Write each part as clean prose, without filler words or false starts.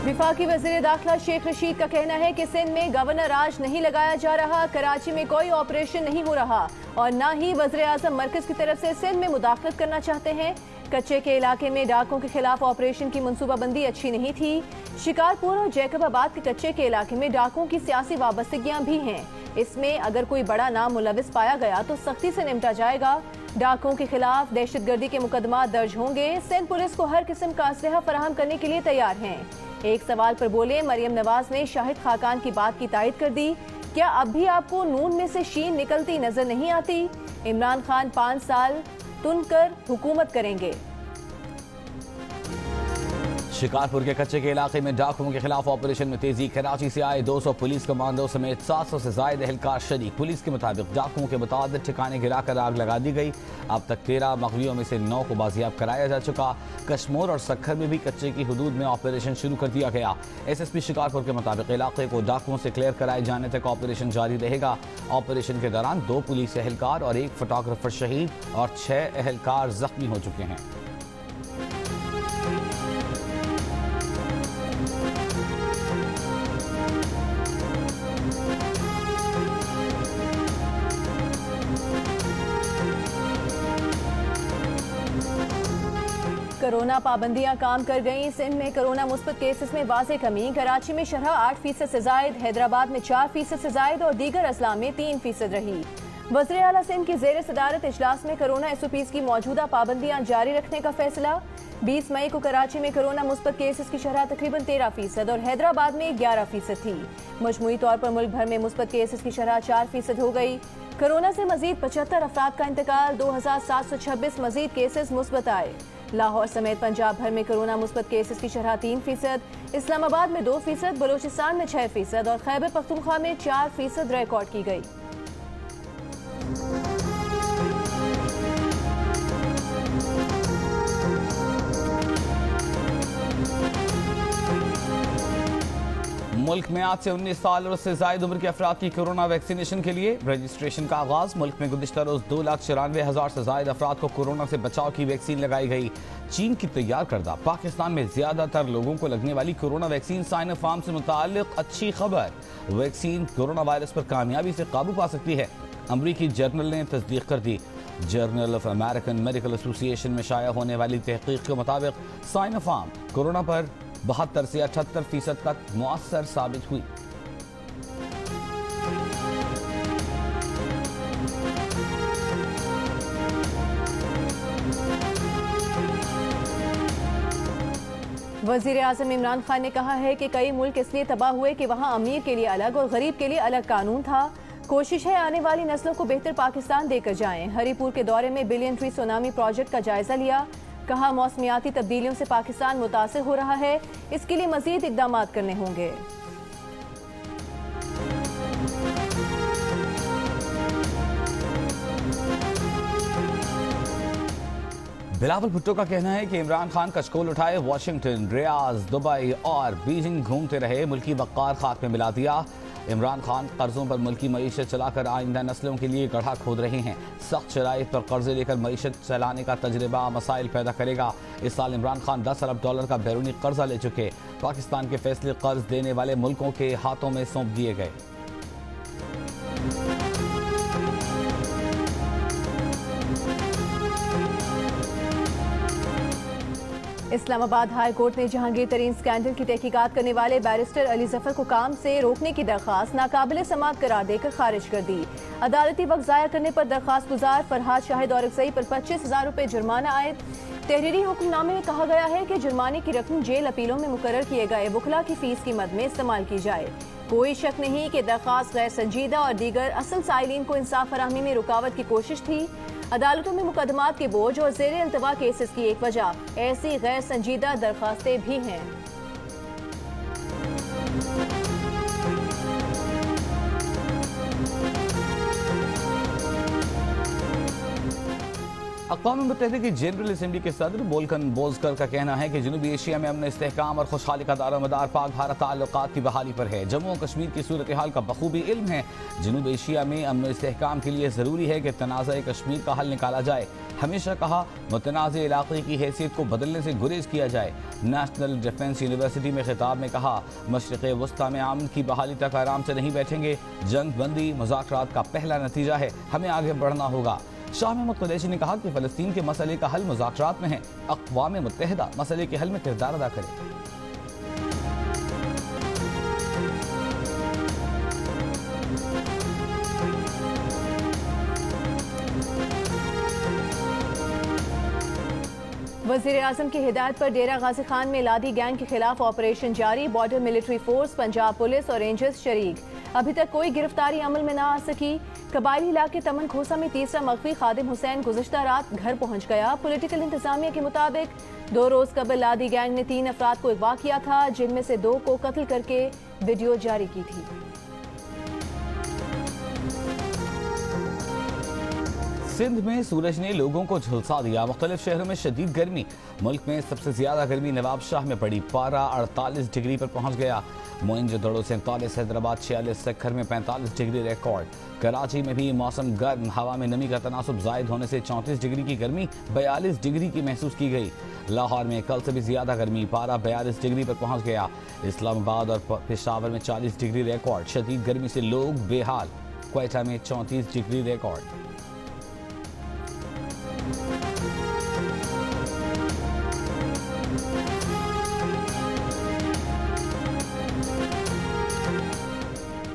विफाकी वज़ीर दाखिला शेख रशीद का कहना है कि सिंध में गवर्नर राज नहीं लगाया जा रहा, कराची में कोई ऑपरेशन नहीं हो रहा और न ही वज़ीर आज़म मरकज की तरफ से सिंध में मुदाखलत करना चाहते हैं। कच्चे के इलाके में डाकों के खिलाफ ऑपरेशन की मनसूबाबंदी अच्छी नहीं थी। शिकारपुर और जैकबाबाद के कच्चे के इलाके में डाकों की सियासी वाबस्तगियां भी हैं। इसमें अगर कोई बड़ा नाम मुलविस पाया गया तो सख्ती से निपटा जाएगा। डाकों के खिलाफ दहशतगर्दी के मुकदमा दर्ज होंगे। सिंध पुलिस को हर किस्म का असलहा फराहम करने के लिए तैयार हैं। एक सवाल पर बोले मरियम नवाज ने शाहिद खाकान की बात की तायद कर दी। क्या अब भी आपको नून में से शीन निकलती नजर नहीं आती? इमरान खान 5 साल तुनकर हुकूमत करेंगे। शिकारपुर के कच्चे के इलाके में डाकुओं के खिलाफ ऑपरेशन में तेजी। कराची से आए 200 पुलिस कमांडो समेत 700 से ज्यादा एहलकार शरीक। पुलिस के मुताबिक डाकुओं के मुताबिक ठिकाने गिराकर आग लगा दी गई। अब तक 13 मगवियों में से 9 को बाजियाब कराया जा चुका। कश्मोर और सक्खर में भी कच्चे की हदूद में ऑपरेशन शुरू कर दिया गया। SSP शिकारपुर के मुताबिक इलाके को डाकुओं से क्लियर कराए जाने तक ऑपरेशन जारी रहेगा। ऑपरेशन के दौरान 2 पुलिस एहलकार और 1 फोटोग्राफर शहीद और 6 एहलकार जख्मी हो चुके हैं। कोरोना पाबंदियां काम कर गईं। सिंध में कोरोना मुस्बत केसेस में वाज़ेह कमी। कराची में शरह 8% से जायद, हैदराबाद में 4% से जायद और दीगर अजला में 3% रही। वज़ीर आला सिंध की ज़ेर सदारत इजलास में कोरोना SOPs की मौजूदा पाबंदियां जारी रखने का फैसला। 20 मई को कराची में कोरोना मुस्बत केसेस की शरह तकरीबन 13% और हैदराबाद में 11% थी। मजमूई तौर पर मुल्क भर में मुस्बत केसेस की शरह 4% हो गई। कोरोना से मजीद 75 अफराद का इंतकाल। 2726 मजीद केसेस मुस्बत आए। लाहौर समेत पंजाब भर में कोरोना मुस्बत केसेस की शरह 3%, इस्लामाबाद में 2%, बलूचिस्तान में 6% और खैबर पख्तूनख्वा में 4% रिकॉर्ड की गई। मुल्क में आज से 19 साल और उससे ज्यादा उम्र के अफराद की कोरोना वैक्सीनेशन के लिए रजिस्ट्रेशन का आगाज। मुल्क में गुज़िश्ता रोज 2,94,000 से ज्यादा अफराद को कोरोना से बचाव की वैक्सीन लगाई गई। चीन की तैयार करदा पाकिस्तान में ज्यादातर लोगों को लगने वाली कोरोना वैक्सीन साइनोफार्म से मुताल्लिक अच्छी खबर। वैक्सीन कोरोना वायरस पर कामयाबी से काबू पा सकती है। अमरीकी जर्नल ने तस्दीक कर दी। Journal of American medical association में शाया होने वाली तहकीक के मुताबिक साइनोफार्म कोरोना पर 72 से 78% तक मुअस्सर साबित हुई। वज़ीर आज़म इमरान खान ने कहा है कि कई मुल्क इसलिए तबाह हुए कि वहाँ अमीर के लिए अलग और गरीब के लिए अलग कानून था। कोशिश है आने वाली नस्लों को बेहतर पाकिस्तान देकर जाएं। हरीपुर के दौरे में बिलियन ट्री सुनामी प्रोजेक्ट का जायजा लिया। कहा मौसमियाती तब्दीलियों से पाकिस्तान मुतासिर हो रहा है, इसके लिए मजीद इक़दाम करने होंगे। बिलावल भुट्टो का कहना है कि इमरान खान कशकोल उठाए वाशिंगटन, रियाद, दुबई और बीजिंग घूमते रहे, मुल्की वक़ार खाक में मिला दिया। इमरान खान कर्जों पर मुल्की मईशत चलाकर आइंदा नस्लों के लिए गड्ढा खोद रहे हैं। सख्त शराइत पर कर्जे लेकर मईशत चलाने का तजर्बा मसाइल पैदा करेगा। इस साल इमरान खान $10 अरब का बैरूनी कर्जा ले चुके। पाकिस्तान के फैसले कर्ज देने वाले मुल्कों के हाथों में सौंप दिए गए। इस्लामाबाद हाई कोर्ट ने जहांगीर तरीन स्कैंडल की तहकीकात करने वाले बैरिस्टर अली जफर को काम से रोकने की दरख्वास्त नाकाबिले समाअत करार देकर खारिज कर दी। अदालती वक्त ज़ाया करने पर दरख्वास्त गुजार फरहाद शाहिद और अक्सई पर 25,000 रुपये जुर्माना आयद। तहरीरी हुक्मनामे में कहा गया है कि जुर्माने की रकम जेल अपीलों में मुकर्रर किए गए वकला की फीस की मद में इस्तेमाल की जाए। कोई शक नहीं कि दरख्वास्त गैर संजीदा और दीगर असल साइलिन को इंसाफ फराहमी में रुकावट की कोशिश थी। अदालतों में मुकदमात के बोझ और ज़ेर इल्तवा केसेस की एक वजह ऐसी गैर संजीदा दरख्वास्तें भी हैं। अक़वाम मुत्तहिदा की जनरल असम्बली के सदर वोल्कन बोज़कर का कहना है कि जनूबी एशिया में अमन इस्तेहकाम और खुशहाली का दारोमदार पाक भारत ताल्लुकात की बहाली पर है। जम्मू और कश्मीर की सूरत हाल का बखूबी इल्म है। जनूबी एशिया में अमन इस्तेहकाम के लिए ज़रूरी है कि तनाज़ा कश्मीर का हल निकाला जाए। हमेशा कहा, मुतनाज़ इलाक़े की हैसियत को बदलने से गुरेज किया जाए। नेशनल डिफेंस यूनिवर्सिटी में खिताब में कहा, मशरिक़ वस्ता में अमन की बहाली तक आराम से नहीं बैठेंगे। जंग बंदी मुज़ाकरात का पहला नतीजा है, हमें आगे बढ़ना होगा। शाह महमूद कुरैशी ने कहा कि फ़लस्तीन के मसले का हल मुज़ाकरात में है। अक़वाम मुत्तहिदा मसले के हल में किरदार अदा करे। वज़ीर आज़म की हिदायत पर डेरा गाजी खान में लादी गैंग के खिलाफ ऑपरेशन जारी। Border military force, Punjab police और रेंजर्स शरीक। अभी तक कोई गिरफ्तारी अमल में न आ सकी। कबायली इलाके तमन खोसा में तीसरा मख्फी खादिम हुसैन गुज़श्ता रात घर पहुंच गया। पॉलिटिकल इंतजामिया के मुताबिक 2 रोज कबल लादी गैंग ने 3 अफराद को अगवा किया था, जिनमें से 2 को कत्ल करके वीडियो जारी की थी। सिंध में सूरज ने लोगों को झुलसा दिया। मुख्तलिफ शहरों में शदीद गर्मी। मुल्क में सबसे ज्यादा गर्मी नवाबशाह में पड़ी। पारा 48 डिग्री पर पहुंच गया। मोइनजोदड़ो 47, हैदराबाद 46, सक्खर में 45 डिग्री रिकॉर्ड। कराची में भी मौसम गर्म। हवा में नमी का तनासुब जायद होने से 34 डिग्री की गर्मी 42 डिग्री की महसूस की गई। लाहौर में कल से भी ज्यादा गर्मी। पारा 42 डिग्री पर पहुंच गया। इस्लामाबाद और पेशावर में 40 डिग्री रिकॉर्ड। शदीद गर्मी से लोग बेहाल। क्वेटा में 34 डिग्री रिकॉर्ड।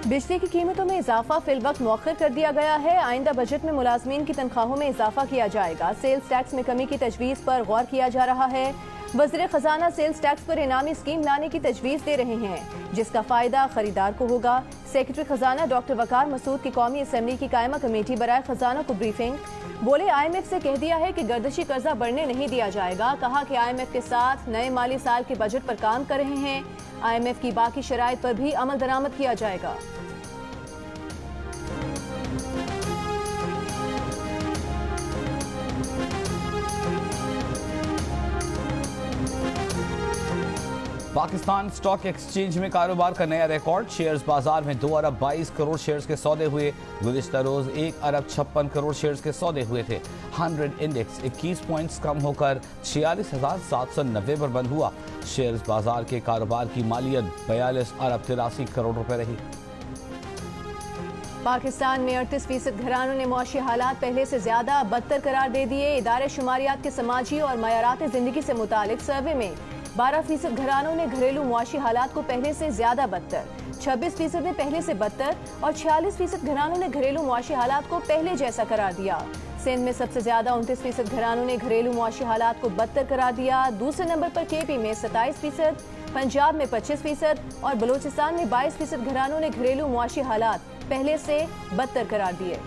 बिजली की कीमतों में इजाफा फिल वक्त मौखर कर दिया गया है। आइंदा बजट में मुलाजमीन की तनख्वाहों में इजाफा किया जाएगा। सेल्स टैक्स में कमी की तजवीज़ पर गौर किया जा रहा है। वज़ीर खजाना सेल्स टैक्स पर इनामी स्कीम लाने की तजवीज़ दे रहे हैं, जिसका फायदा खरीदार को होगा। सेक्रेटरी खजाना डॉक्टर वकार मसूद की कौमी असम्बली की कायमा कमेटी बराए खजाना को ब्रीफिंग। बोले, IMF से कह दिया है कि गर्दिशी कर्जा बढ़ने नहीं दिया जाएगा। कहा कि IMF के साथ नए माली साल के बजट पर काम कर रहे हैं। IMF की बाकी शराइत पर भी अमल दरामद किया जाएगा। पाकिस्तान स्टॉक एक्सचेंज में कारोबार का नया रिकॉर्ड। शेयर्स बाजार में 2 अरब 22 करोड़ शेयर्स के सौदे हुए। गुज़िश्ता रोज 1 अरब 56 करोड़ शेयर्स के सौदे हुए थे। 100 इंडेक्स 21 पॉइंट्स कम होकर 46,790 पर बंद हुआ। शेयर्स बाजार के कारोबार की मालियत 42 अरब 83 करोड़ रुपए रही। पाकिस्तान में 38% घरानों ने मुआशी हालात पहले से ज्यादा बदतर करार दे दिए। इदारे शुमारियात के समाजी और मयारात जिंदगी से मुतालिक सर्वे में 12% घरानों ने घरेलू मुआशी हालात को पहले से ज्यादा बदतर, 26% ने पहले से बदतर और 46% घरानों ने घरेलू मुआशी हालात को पहले जैसा करार दिया। सिंध में सबसे ज्यादा 29% घरानों ने घरेलू मुआशी हालात को बदतर करार दिया। दूसरे नंबर पर KP में 27%, पंजाब में 25% और बलूचिस्तान में 22% घरानों ने घरेलू मुआशी हालात पहले से बदतर करार दिए।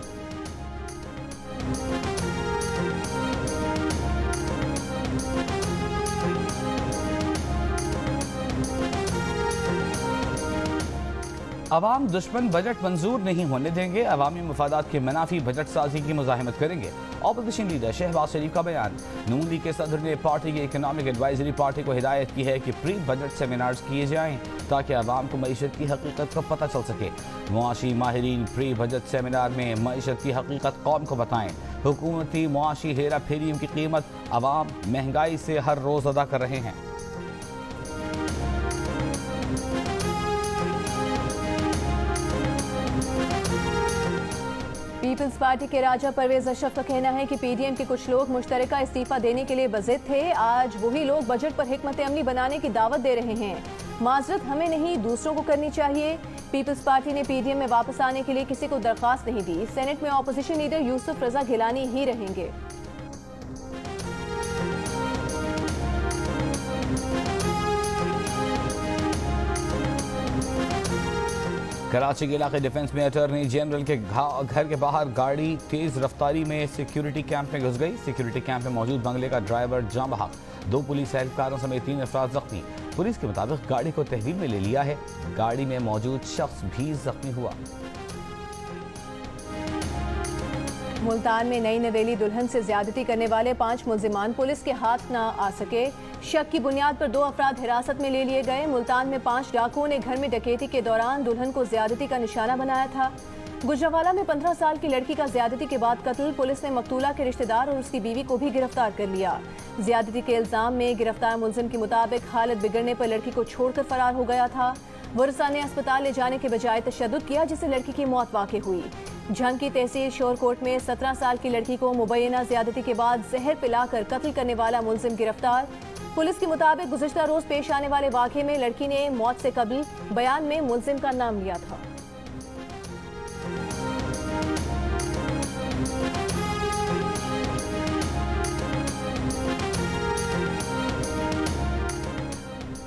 अवाम दुश्मन बजट मंजूर नहीं होने देंगे। अवामी मफादात के मनाफी बजट साजी की मुजाहिमत करेंगे। ऑपोजिशन लीडर शहबाज शरीफ का बयान। नून लीग के सदर ने पार्टी की इकनॉमिक एडवाइजरी पार्टी को हिदायत की है कि प्री बजट सेमिनार्स किए जाएं ताकि अवाम को मईशत की हकीकत का पता चल सके। मुआशी माहिरीन प्री बजट सेमिनार में मईशत की हकीकत कौम को बताएं। हुकूमती मुआशी हेरा फेरियों की कीमत अवाम महंगाई से हर रोज अदा कर रहे हैं। पीपल्स पार्टी के राजा परवेज अशरफ का कहना है कि PDM के कुछ लोग मुश्तरका इस्तीफा देने के लिए बज़िद थे। आज वही लोग बजट पर हिकमत अमली बनाने की दावत दे रहे हैं। माजरत हमें नहीं, दूसरों को करनी चाहिए। पीपल्स पार्टी ने PDM में वापस आने के लिए किसी को दरख्वास्त नहीं दी। सेनेट में ऑपोजिशन लीडर यूसुफ रजा गिलानी ही रहेंगे। कराची के इलाके डिफेंस में अटॉर्नी जनरल के घर के बाहर गाड़ी तेज रफ्तारी में सिक्योरिटी कैंप में घुस गई। सिक्योरिटी कैंप में मौजूद बंगले का ड्राइवर जाँ बहक। 2 पुलिस एहलकारों समेत 3 अफराद जख्मी। पुलिस के मुताबिक गाड़ी को तहवील में ले लिया है। गाड़ी में मौजूद शख्स भी जख्मी हुआ। मुल्तान में नई नवेली दुल्हन से ज्यादती करने वाले 5 मुलजिमान पुलिस के हाथ न आ सके। शक की बुनियाद पर 2 अफराद हिरासत में ले लिए गए। मुल्तान में 5 डाकुओं ने घर में डकैती के दौरान दुल्हन को ज्यादती का निशाना बनाया था। गुजरावाला में 15 साल की लड़की का ज्यादती के बाद कत्ल। पुलिस ने मकतूला के रिश्तेदार और उसकी बीवी को भी गिरफ्तार कर लिया। ज्यादती के इल्जाम में गिरफ्तार मुलजिम के मुताबिक हालत बिगड़ने पर लड़की को छोड़कर फरार हो गया था। वरसा ने अस्पताल ले जाने के बजाय तशद्दुद किया, जिससे लड़की की मौत वाक़ई हुई। झंग की तहसील शोरकोट में 17 साल की लड़की को मुबैना ज्यादती के बाद जहर पिलाकर कत्ल करने वाला मुलजिम गिरफ्तार। पुलिस के मुताबिक गुज़िश्ता रोज पेश आने वाले वाक़े में लड़की ने मौत से कबल बयान में मुलजिम का नाम लिया था।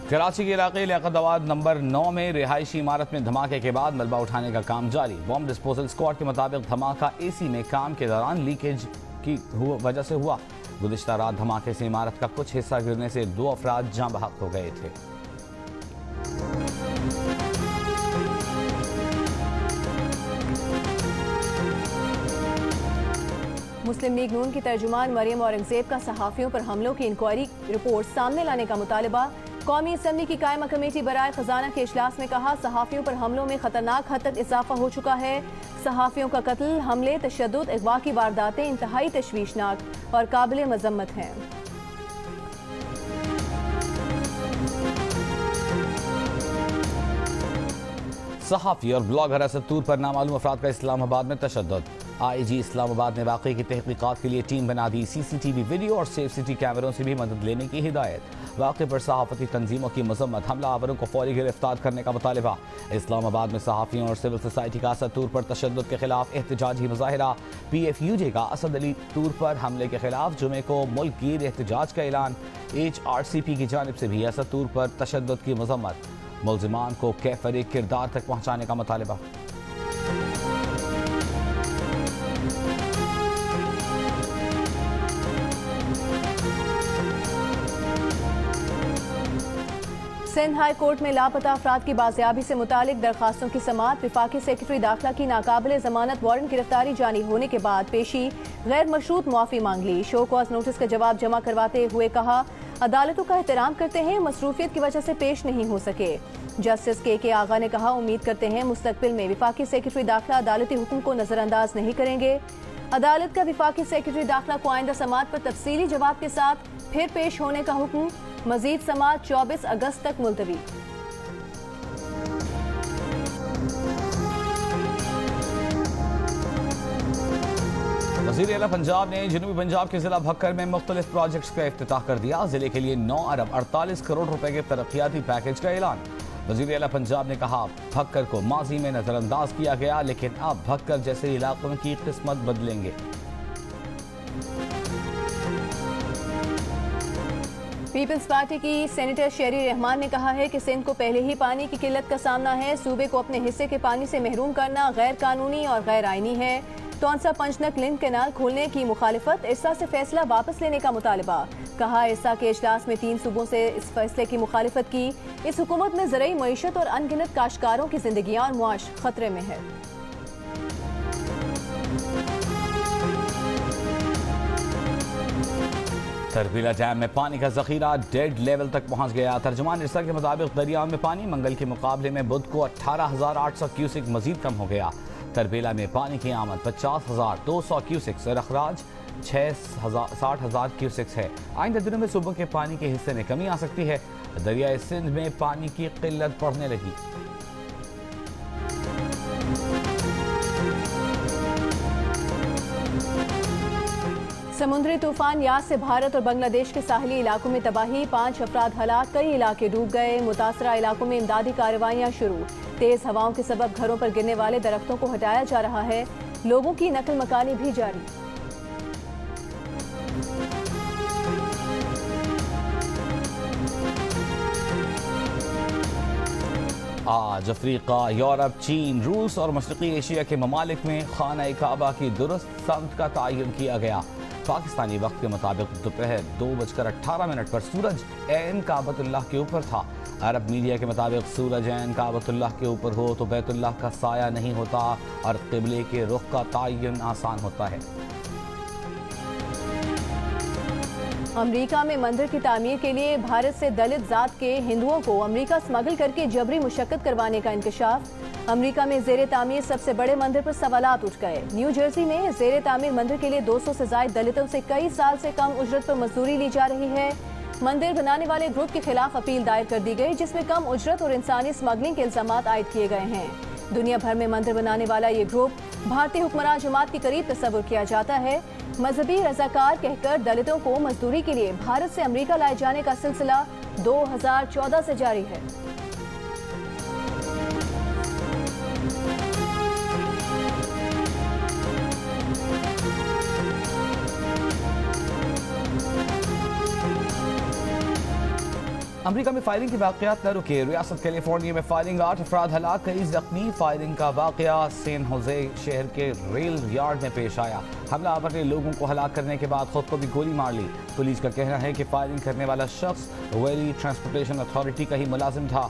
कराची के इलाके लियाकताबाद नंबर 9 में रिहायशी इमारत में धमाके के बाद मलबा उठाने का काम जारी। बॉम्ब डिस्पोजल स्क्वाड के मुताबिक धमाका एसी में काम के दौरान लीकेज की वजह से हुआ। गुज़िश्ता रात धमाके से इमारत का कुछ हिस्सा गिरने से 2 अफराद जाँ बहक हो गए थे। मुस्लिम लीग नून की तर्जुमान मरियम औरंगजेब का सहाफ़ियों पर हमलों की इंक्वायरी रिपोर्ट सामने लाने का मुतालबा। कौमी असम्बली की कायमा कमेटी बराए खजाना के इजलास में कहा, सहाफ़ियों पर हमलों में खतरनाक हद तक इजाफा हो चुका है। सहाफ़ियों का कत्ल, हमले, तशद्दुद, अगवा की वारदातें इंतहाई तशवीशनाक और काबिल मजम्मत हैं। सहाफ़ी और ब्लॉगर असद तूर पर नामालूम अफराद का इस्लामाबाद में तशद्दुद। IG इस्लामाबाद ने वाक़े की तहक़ीक़ात के लिए टीम बना दी। CCTV वीडियो और सेफ सिटी कैमरों से भी मदद लेने की हिदायत। वाक़े पर सहाफ़ती तंजीमों की मजम्मत, हमला आवरों को फौरी गिरफ्तार करने का मुतालबा। इस्लामाबाद में सहाफ़ियों और सिविल सोसाइटी का असद तूर पर तशद्दुद के खिलाफ एहतजाजी मुज़ाहिरा। PFUJ का असद अली तूर पर हमले के खिलाफ जुमे को मुल्क गिर एहतजाज का ऐलान। HRCP की जानिब से भी असद तूर पर तशद्दुद की मजम्मत। मुलजिमान को कैफरे किरदार तक पहुँचाने का मुतालबा। सिंध हाई कोर्ट में लापता अफराद की बाजियाबी से मुतालिक दरखास्तों की समाअत। विफाकी सेक्रेटरी दाखिला की नाकाबिल जमानत वारंट गिरफ्तारी जारी होने के बाद पेशी गैर मशरूत मुआफ़ी मांग ली। शो कॉज नोटिस का जवाब जमा करवाते हुए कहा, अदालतों का एहतराम करते हैं, मसरूफियत की वजह से पेश नहीं हो सके। जस्टिस के आगा ने कहा, उम्मीद करते हैं मुस्तकबिल में विफाकी सेक्रेटरी दाखिला अदालती हुक्म को नजरअंदाज नहीं करेंगे। अदालत का विफाकी सेक्रेटरी दाखिला को आइंदा समाअत पर तफसीली जवाब के साथ फिर पेश होने का हुक्म। मजीद समाअत 24 अगस्त तक मुलतवी। वज़ीर आला पंजाब ने जनूबी पंजाब के जिला भक्कर में मुख्तलिफ प्रोजेक्ट्स का इफ्तिताह कर दिया। जिले के लिए 9 अरब 48 करोड़ रुपए के तरक्याती पैकेज का ऐलान। वज़ीर आला पंजाब ने कहा, भक्कर को माजी में नजरअंदाज किया गया, लेकिन अब भक्कर जैसे इलाकों की किस्मत बदलेंगे। पीपल्स पार्टी की सेनेटर शेरी रहमान ने कहा है कि सिंध को पहले ही पानी की किल्लत का सामना है। सूबे को अपने हिस्से के पानी से महरूम करना गैर कानूनी और गैर आईनी है। तौंसा पंचनक लिंक कैनाल खोलने की मुखालिफत, इरसा से फैसला वापस लेने का मुतालबा। कहा, इरसा के इजलास में 3 सूबों से इस फैसले की मुखालिफत की। इस हुकूमत में ज़रई मईशत और अनगिनत काश्तकारों की जिंदगियां और मुआश खतरे में है। तरबीला डैम में पानी का जखीरा डेड लेवल तक पहुंच गया। तर्जुमान इरसा के मुताबिक दरिया में पानी मंगल के मुकाबले में बुध को 18,800 क्यूसिक मजीद कम हो गया। तरबीला में पानी की आमद 50,200 क्यूसिक्स और अखराज 60,000 क्यूसिक्स है। आइंदा दिनों में सूबों के पानी के हिस्से में कमी आ सकती है। दरियाए सिंध में पानी की किल्लत बढ़ने लगी। समुद्री तूफान यास से भारत और बांग्लादेश के साहली इलाकों में तबाही, 5 अफराद हलाक, कई इलाके डूब गए। मुतासरा इलाकों में इमदादी कार्रवाइयां शुरू। तेज हवाओं के सबब घरों पर गिरने वाले दरख्तों को हटाया जा रहा है। लोगों की नकल मकानी भी जारी। आज अफ्रीका, यूरोप, चीन, रूस और मशरक़ी एशिया के ममालिक में खाना काबा की दुरुस्त समत का तयन किया गया। पाकिस्तानी वक्त के मुताबिक दोपहर 2:18 पर सूरज ऐन काबतुल्लाह के ऊपर था। अरब मीडिया के मुताबिक सूरज ऐन काबतुल्लाह के ऊपर हो तो बैतुल्लाह का साया नहीं होता और क़िबले के रुख का तयन आसान होता है। अमेरिका में मंदिर की तामीर के लिए भारत से दलित जात के हिंदुओं को अमेरिका स्मगल करके जबरी मुशक्कत करवाने का इंकशाफ। अमेरिका में जेर तामीर सबसे बड़े मंदिर पर सवालात उठ गए। न्यू जर्सी में जेर तामीर मंदिर के लिए 200 से ज्यादा दलितों से कई साल से कम उजरत पर मजदूरी ली जा रही है। मंदिर बनाने वाले ग्रुप के खिलाफ अपील दायर कर दी गई, जिसमें कम उजरत और इंसानी स्मगलिंग के इल्जामात आयद किए गए हैं। दुनिया भर में मंदिर बनाने वाला ये ग्रुप भारतीय हुक्मरान जमात के करीब तस्वुर किया जाता है। मजहबी रजाकार कहकर दलितों को मजदूरी के लिए भारत से अमेरिका लाए जाने का सिलसिला 2014 से जारी है। अमेरिका में फायरिंग के वाकयात न रुके। रियासत कैलिफोर्निया में फायरिंग, 8 अफराद हलाक, कई जख्मी। फायरिंग का वाकया सैन होजे शहर के रेल यार्ड में पेश आया। हमलावर ने लोगों को हलाक करने के बाद खुद को भी गोली मार ली। पुलिस का कहना है कि फायरिंग करने वाला शख्स वैली ट्रांसपोर्टेशन अथॉरिटी का ही मुलाजिम था।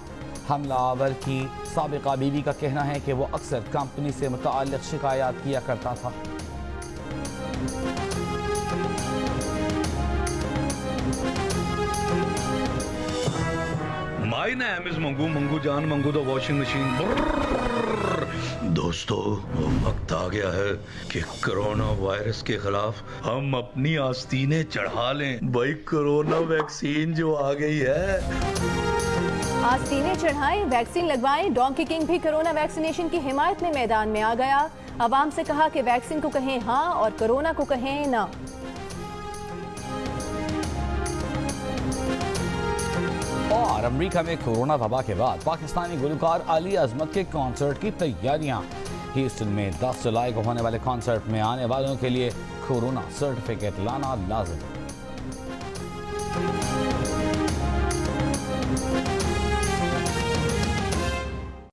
हमलावर की साबिका बीवी का कहना है कि वो अक्सर कंपनी से मुताल्लिक शिकायत किया करता था। My name is मंगू जान मंगू द वॉशिंग मशीन। दोस्तों, वक्त आ गया है कि कोरोना वायरस के खिलाफ हम अपनी आस्तीनें चढ़ा लें। भाई, कोरोना वैक्सीन जो आ गई है। आस्तीनें चढ़ाएं, वैक्सीन लगवाएं। डोंकी किंग भी कोरोना वैक्सीनेशन की हिमायत में मैदान में आ गया। अवाम से कहा कि वैक्सीन को कहें हाँ और कोरोना को कहें ना। और अमेरिका में कोरोना वबा के बाद पाकिस्तानी गुलकार अली अजमत के कॉन्सर्ट की तैयारियां। ह्यूस्टन में 10 जुलाई को होने वाले कॉन्सर्ट में आने वालों के लिए कोरोना सर्टिफिकेट लाना लाजिम।